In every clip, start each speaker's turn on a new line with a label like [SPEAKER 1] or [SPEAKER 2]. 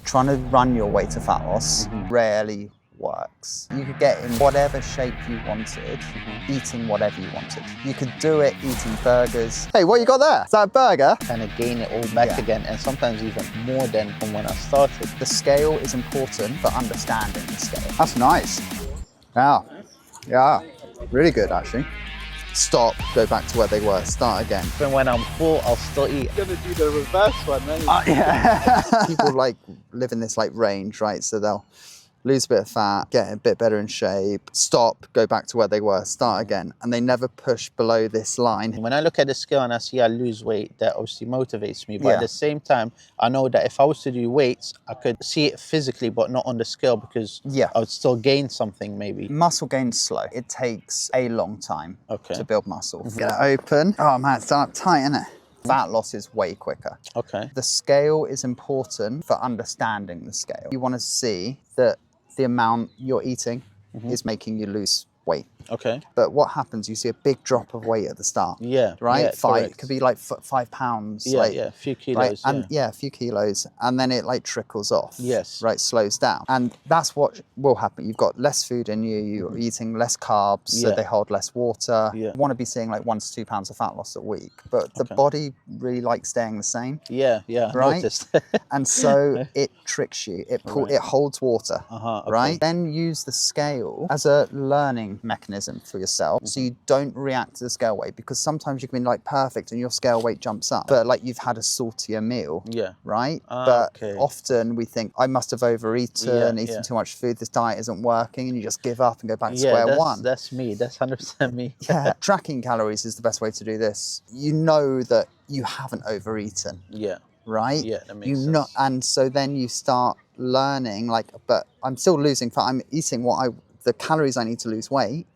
[SPEAKER 1] Trying to run your way to fat loss rarely works. You could get in whatever shape you wanted, eating whatever you wanted. You could do it eating burgers. Hey, what you got there? Is that a burger?
[SPEAKER 2] Kind of gain it all back again, and sometimes even more than from when I started.
[SPEAKER 1] The scale is important for understanding the scale. That's nice. Wow. Yeah, really good actually. Stop, go back to where they were, start again.
[SPEAKER 2] Even when I'm full, I'll still eat.
[SPEAKER 3] I'm gonna do the reverse one, man.
[SPEAKER 1] Yeah. People like live in this like range, right? So they'll lose a bit of fat, get a bit better in shape, stop, go back to where they were, start again. And they never push below this line.
[SPEAKER 2] When I look at the scale and I see I lose weight, that obviously motivates me. But at the same time, I know that if I was to do weights, I could see it physically, but not on the scale, because I would still gain something maybe.
[SPEAKER 1] Muscle gain's slow. It takes a long time to build muscle. Get it open. Oh man, it's done up tight, isn't it? Fat loss is way quicker.
[SPEAKER 2] Okay.
[SPEAKER 1] The scale is important for understanding the scale. You want to see that the amount you're eating is making you lose weight.
[SPEAKER 2] Okay.
[SPEAKER 1] But what happens, you see a big drop of weight at the start.
[SPEAKER 2] Yeah.
[SPEAKER 1] Right?
[SPEAKER 2] Yeah,
[SPEAKER 1] it could be like 5 pounds.
[SPEAKER 2] Yeah,
[SPEAKER 1] like,
[SPEAKER 2] a few kilos.
[SPEAKER 1] Right? And a few kilos. And then it like trickles off.
[SPEAKER 2] Yes.
[SPEAKER 1] Right, slows down. And that's what will happen. You've got less food in you, you're eating less carbs, so they hold less water. You want to be seeing like 1 to 2 pounds of fat loss a week. But the body really likes staying the same.
[SPEAKER 2] Yeah,
[SPEAKER 1] right?
[SPEAKER 2] Noticed.
[SPEAKER 1] And so it tricks you. It holds water. Right? Then use the scale as a learning mechanism for yourself, so you don't react to the scale weight, because sometimes you can be like perfect and your scale weight jumps up, but like you've had a saltier meal. Right? But often we think, I must have overeaten, eaten too much food, this diet isn't working, and you just give up and go back to square one.
[SPEAKER 2] That's me. That's 100% me.
[SPEAKER 1] Tracking calories is the best way to do this. You know that you haven't overeaten. Right?
[SPEAKER 2] Yeah, that makes sense.
[SPEAKER 1] And so then you start learning, like, but I'm still losing fat. I'm eating the calories I need to lose weight.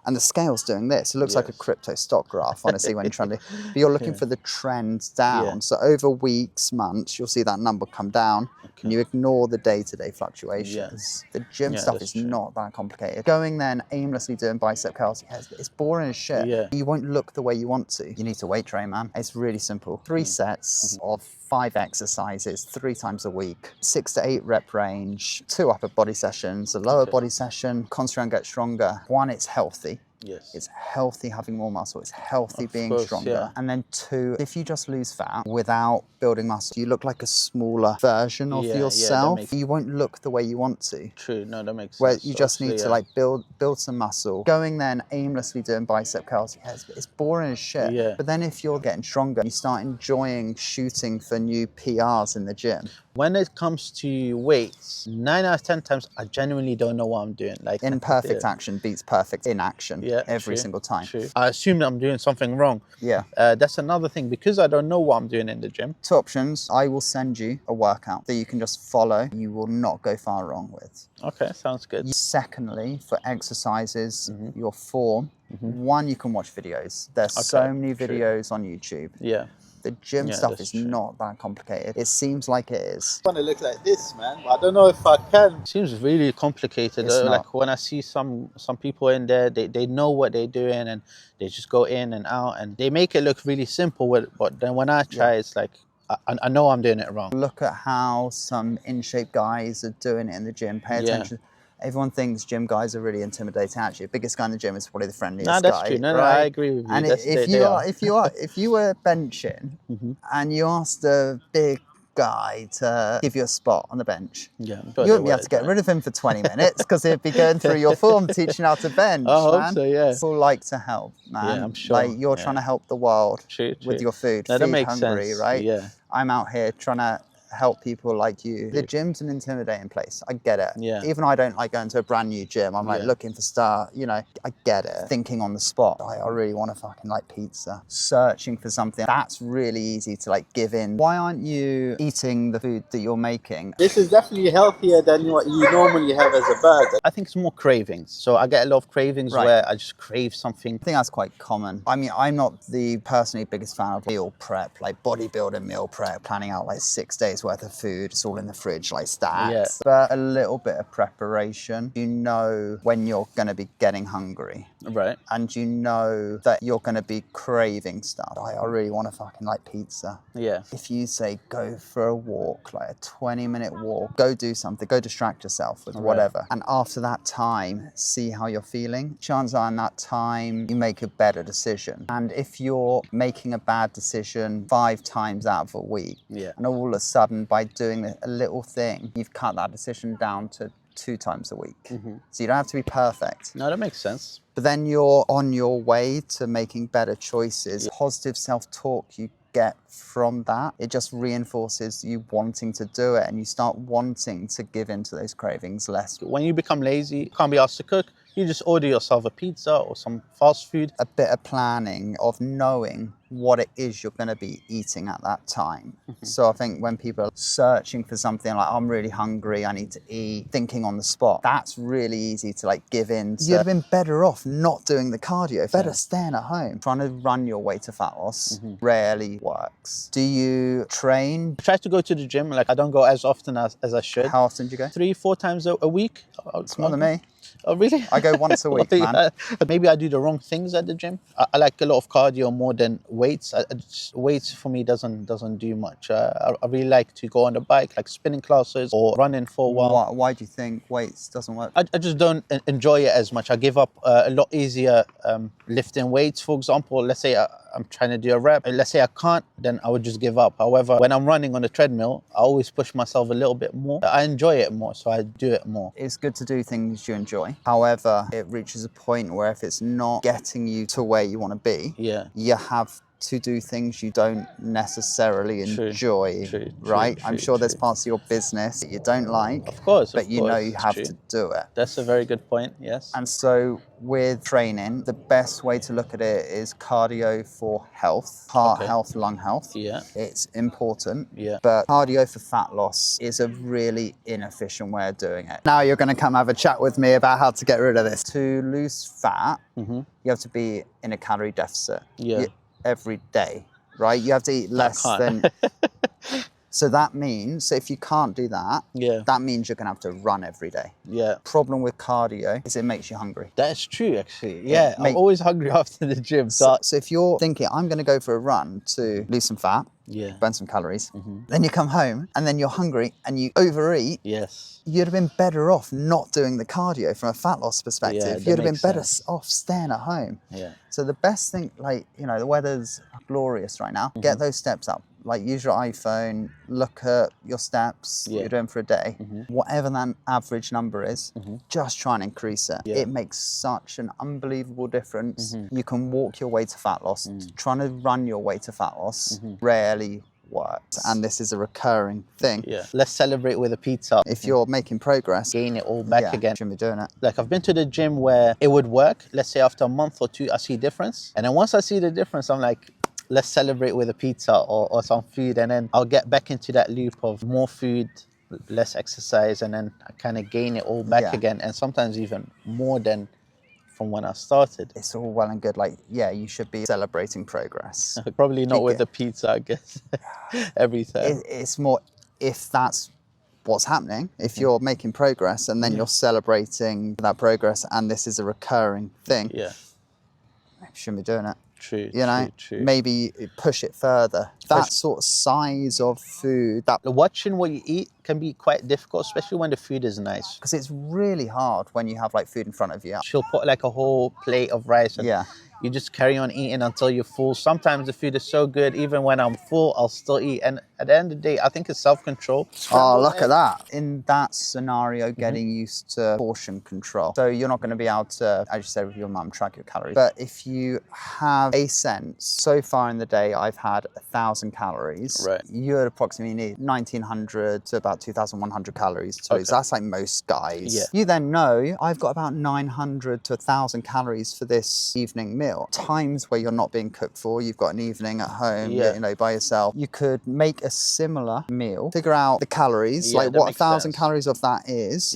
[SPEAKER 1] And the scale's doing this. It looks like a crypto stock graph, honestly, when you're trying to, but you're looking for the trend down. So over weeks, months, you'll see that number come down, and you ignore the day-to-day fluctuations. The gym stuff is not that complicated. Going there and aimlessly doing bicep curls, it's boring as shit. You won't look the way you want to. You need to weight train, man. It's really simple. 3 sets of 5 exercises 3 times a week, 6 to 8 rep range, 2 upper body sessions, a lower body session, concentrate and get stronger. 1, it's healthy. It's healthy having more muscle. It's healthy being stronger. And then 2, if you just lose fat without building muscle, you look like a smaller version of yourself. You won't look the way you want to.
[SPEAKER 2] True. No, that makes sense.
[SPEAKER 1] Where you just need to like build some muscle. Going there and aimlessly doing bicep curls, it's boring as shit. But then if you're getting stronger, you start enjoying shooting for new PRs in the gym.
[SPEAKER 2] When it comes to weights, 9 out of 10 times, I genuinely don't know what I'm doing. Like,
[SPEAKER 1] imperfect action beats perfect inaction every single time.
[SPEAKER 2] I assume that I'm doing something wrong. That's another thing, because I don't know what I'm doing in the gym.
[SPEAKER 1] 2 options. I will send you a workout that you can just follow. You will not go far wrong with.
[SPEAKER 2] Okay, sounds good.
[SPEAKER 1] Secondly, for exercises, your form, 1, you can watch videos. There's so many videos on YouTube. The gym stuff is not that complicated. It seems like it is.
[SPEAKER 3] I want to look like this, man, but I don't know if I can.
[SPEAKER 2] It seems really complicated. Like when I see some people in there, they know what they're doing, and they just go in and out, and they make it look really simple. But then when I try, it's like, I know I'm doing it wrong.
[SPEAKER 1] Look at how some in-shape guys are doing it in the gym. Pay attention. Everyone thinks gym guys are really intimidating. Actually, the biggest guy in the gym is probably the friendliest guy.
[SPEAKER 2] No, that's true. No, I agree with you.
[SPEAKER 1] And if you were benching and you asked a big guy to give you a spot on the bench, you wouldn't be able to get rid of him for 20 minutes, because he'd be going through your form, teaching how to bench.
[SPEAKER 2] I hope so,
[SPEAKER 1] People like to help, man.
[SPEAKER 2] Yeah, I'm sure.
[SPEAKER 1] Like, you're trying to help the world with your food.
[SPEAKER 2] No, that makes
[SPEAKER 1] hungry,
[SPEAKER 2] sense.
[SPEAKER 1] right? I'm out here trying to help people like you. The gym's an intimidating place. I get it. Even I don't like going to a brand new gym. I'm like looking for stuff, you know, I get it. Thinking on the spot, I really want to fucking like pizza. Searching for something. That's really easy to like give in. Why aren't you eating the food that you're making?
[SPEAKER 3] This is definitely healthier than what you normally have as a burger.
[SPEAKER 2] I think it's more cravings. So I get a lot of cravings where I just crave something.
[SPEAKER 1] I think that's quite common. I mean, I'm not the personally biggest fan of meal prep, like bodybuilding meal prep, planning out like 6 days days worth of food. It's all in the fridge, like stacks. But a little bit of preparation. You know when you're going to be getting hungry.
[SPEAKER 2] Right.
[SPEAKER 1] And you know that you're going to be craving stuff. I really want to fucking like pizza.
[SPEAKER 2] Yeah.
[SPEAKER 1] If you say go for a walk, like a 20-minute walk, go do something, go distract yourself with whatever. And after that time, see how you're feeling. Chances are in that time, you make a better decision. And if you're making a bad decision 5 times out of a week, and all of a sudden by doing a little thing, you've cut that decision down to 2 times a week. So you don't have to be perfect.
[SPEAKER 2] No, that makes sense.
[SPEAKER 1] But then you're on your way to making better choices. Positive self-talk you get from that, it just reinforces you wanting to do it, and you start wanting to give into those cravings less.
[SPEAKER 2] When you become lazy, you can't be asked to cook, you just order yourself a pizza or some fast food.
[SPEAKER 1] A bit of planning of knowing what it is you're going to be eating at that time. So I think when people are searching for something like, I'm really hungry, I need to eat, thinking on the spot, that's really easy to like give in to. You'd have been better off not doing the cardio, better staying at home. Trying to run your way to fat loss rarely works. Do you train?
[SPEAKER 2] I try to go to the gym, like I don't go as often as I should.
[SPEAKER 1] How often do you go?
[SPEAKER 2] 3-4 times a week.
[SPEAKER 1] It's more than me.
[SPEAKER 2] Oh, really?
[SPEAKER 1] I go once a week, man.
[SPEAKER 2] Maybe I do the wrong things at the gym. I like a lot of cardio more than weights. Weights for me doesn't do much. I really like to go on the bike, like spinning classes or running for a while.
[SPEAKER 1] Why do you think weights doesn't work?
[SPEAKER 2] I just don't enjoy it as much. I give up a lot easier lifting weights, for example. Let's say I'm trying to do a rep. Let's say I can't, then I would just give up. However, when I'm running on the treadmill, I always push myself a little bit more. I enjoy it more, so I do it more.
[SPEAKER 1] It's good to do things you enjoy. However, it reaches a point where if it's not getting you to where you want to be, you have to do things you don't necessarily enjoy, right? I'm sure there's parts of your business that you don't like,
[SPEAKER 2] of course,
[SPEAKER 1] but you know you have to do it.
[SPEAKER 2] That's a very good point, yes.
[SPEAKER 1] And so with training, the best way to look at it is cardio for health, heart health, lung health. It's important, but cardio for fat loss is a really inefficient way of doing it. Now you're going to come have a chat with me about how to get rid of this. To lose fat, you have to be in a calorie deficit. Every day, right? You have to eat less than. So that means, if you can't do that, that means you're going to have to run every day. Problem with cardio is it makes you hungry.
[SPEAKER 2] That is true, actually. I'm always hungry after the gym.
[SPEAKER 1] So if you're thinking, I'm going to go for a run to lose some fat, burn some calories, then you come home and then you're hungry and you overeat. You'd have been better off not doing the cardio from a fat loss perspective. You'd have been better off staying at home. So the best thing, like, you know, the weather's glorious right now. Get those steps up. Like, use your iPhone, look at your steps, what you're doing for a day. Whatever that average number is, just try and increase it. It makes such an unbelievable difference. You can walk your way to fat loss. Trying to run your way to fat loss rarely works, and this is a recurring thing.
[SPEAKER 2] Let's celebrate with a pizza.
[SPEAKER 1] If you're making progress,
[SPEAKER 2] gain it all back again.
[SPEAKER 1] Shouldn't be doing it.
[SPEAKER 2] Like, I've been to the gym where it would work. Let's say after a month or 2, I see difference, and then once I see the difference, I'm like, let's celebrate with a pizza or some food, and then I'll get back into that loop of more food, less exercise, and then I kind of gain it all back again, and sometimes even more than from when I started.
[SPEAKER 1] It's all well and good, like, you should be celebrating progress.
[SPEAKER 2] Probably not with the pizza, I guess, every time.
[SPEAKER 1] It's more if that's what's happening, if you're making progress and then you're celebrating that progress and this is a recurring thing, you shouldn't be doing it.
[SPEAKER 2] True,
[SPEAKER 1] you know, maybe push it further. That sort of size of food.
[SPEAKER 2] Watching what you eat can be quite difficult, especially when the food is nice.
[SPEAKER 1] Because it's really hard when you have like food in front of you.
[SPEAKER 2] She'll put like a whole plate of rice and you just carry on eating until you're full. Sometimes the food is so good, even when I'm full, I'll still eat. And at the end of the day, I think it's self-control.
[SPEAKER 1] Oh, look at that. In that scenario, getting used to portion control. So you're not going to be able to, as you said with your mum, track your calories. But if you have a sense, so far in the day, I've had 1,000 calories. You would approximately need 1,900 to about 2,100 calories to lose. That's like most guys. You then know, I've got about 900 to 1,000 calories for this evening meal. Times where you're not being cooked for, you've got an evening at home, you know, by yourself. You could make a similar meal, figure out the calories, like what 1,000 calories of that is,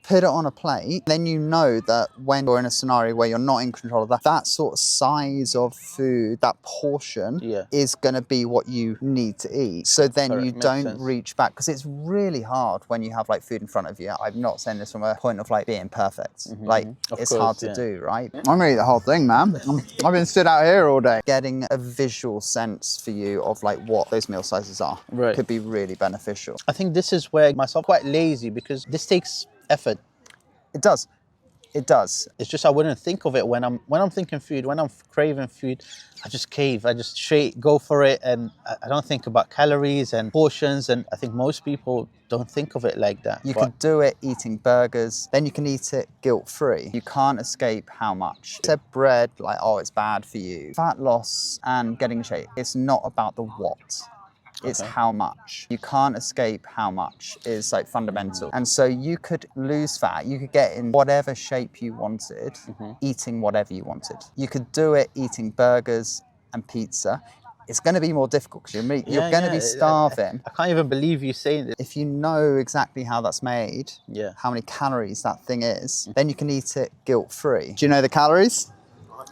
[SPEAKER 1] put it on a plate, then you know that when you're in a scenario where you're not in control of that, that sort of size of food, that portion is going to be what you need to eat. So then you don't reach back, because it's really hard when you have like food in front of you. I'm not saying this from a point of like being perfect. Like it's hard to do, right? I'm gonna eat the whole thing, man. I've been stood out here all day. Getting a visual sense for you of like what those meal sizes are could be really beneficial.
[SPEAKER 2] I think this is where myself quite lazy, because this takes effort.
[SPEAKER 1] It does. It does.
[SPEAKER 2] It's just I wouldn't think of it when I'm thinking food, when I'm craving food. I just cave. I just straight go for it, and I don't think about calories and portions. And I think most people don't think of it like that.
[SPEAKER 1] You could do it eating burgers, then you can eat it guilt-free. You can't escape how much. Said bread, like, oh, it's bad for you. Fat loss and getting in shape, it's not about the what. It's how much. You can't escape how much is like fundamental. And so you could lose fat, you could get in whatever shape you wanted, eating whatever you wanted. You could do it eating burgers and pizza. It's going to be more difficult because you're going to be starving.
[SPEAKER 2] I can't even believe you saying this.
[SPEAKER 1] If you know exactly how that's made, how many calories that thing is, then you can eat it guilt-free. Do you know the calories?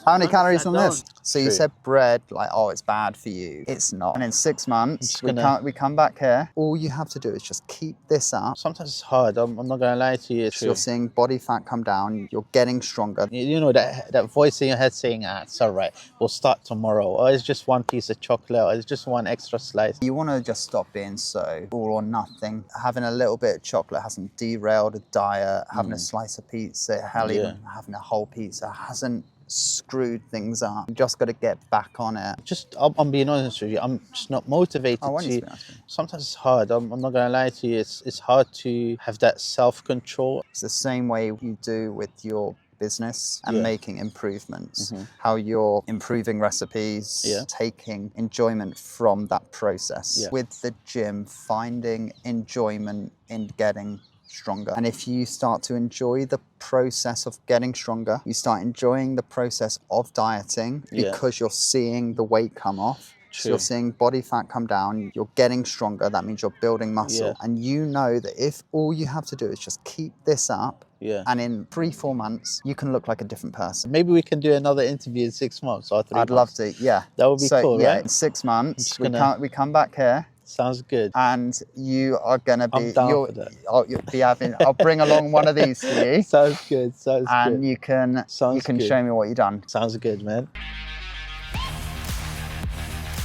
[SPEAKER 1] How many calories on this? So you said bread, like, oh, it's bad for you. It's not. And in 6 months, we come back here. All you have to do is just keep this up.
[SPEAKER 2] Sometimes it's hard. I'm not going to lie to you.
[SPEAKER 1] You're seeing body fat come down. You're getting stronger.
[SPEAKER 2] You know, that voice in your head saying, it's all right. We'll start tomorrow. Or it's just one piece of chocolate. Or it's just one extra slice.
[SPEAKER 1] You want to just stop being so all or nothing. Having a little bit of chocolate hasn't derailed a diet. Having a slice of pizza, even having a whole pizza hasn't screwed things up. You just got to get back on it.
[SPEAKER 2] I'm being honest with you, I'm just not motivated to. Sometimes it's hard. I'm not gonna lie to you, it's hard to have that self-control.
[SPEAKER 1] It's the same way you do with your business and making improvements, how you're improving recipes, taking enjoyment from that process. With the gym, finding enjoyment in getting stronger. And if you start to enjoy the process of getting stronger, you start enjoying the process of dieting because you're seeing the weight come off. So you're seeing body fat come down, you're getting stronger, that means you're building muscle. And you know that if all you have to do is just keep this up, and in 3-4 months, you can look like a different person.
[SPEAKER 2] Maybe we can do another interview in 6 months or 3 months.
[SPEAKER 1] I'd love to,
[SPEAKER 2] That would be cool, right?
[SPEAKER 1] In 6 months, we come back here.
[SPEAKER 2] Sounds good.
[SPEAKER 1] And you are gonna be.
[SPEAKER 2] You'll
[SPEAKER 1] be having. I'll bring along one of these for you.
[SPEAKER 2] Sounds good.
[SPEAKER 1] And you can show me what you've done.
[SPEAKER 2] Sounds good, man.